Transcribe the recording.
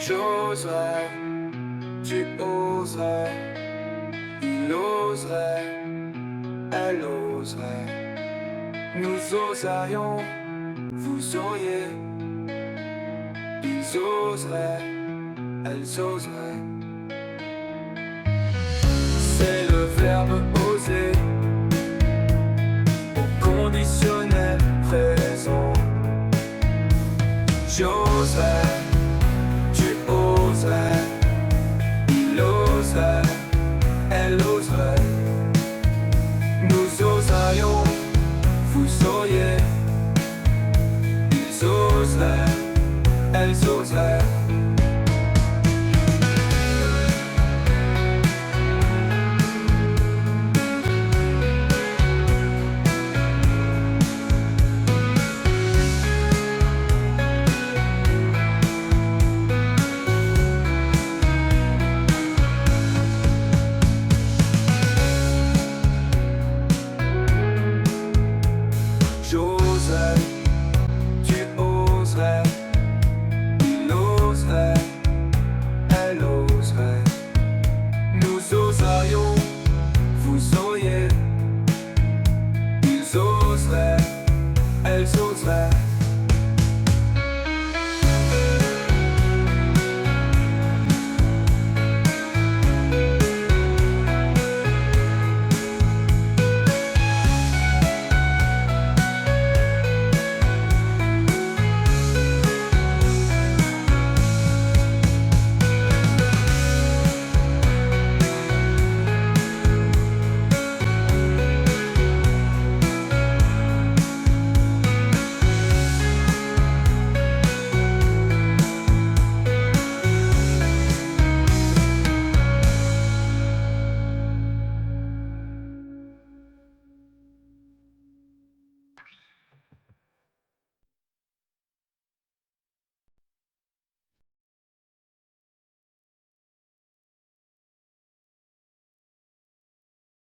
J'oserais, tu oserais, il oserait, elle oserait. Nous oserions, vous auriez, ils oseraient, elles oseraient. C'est le verbe oser au conditionnel présent. J'oserais, tu oserais, il oserait, elle oserait. Nous oserions, vous auriez, ils oseraient, elles oseraient.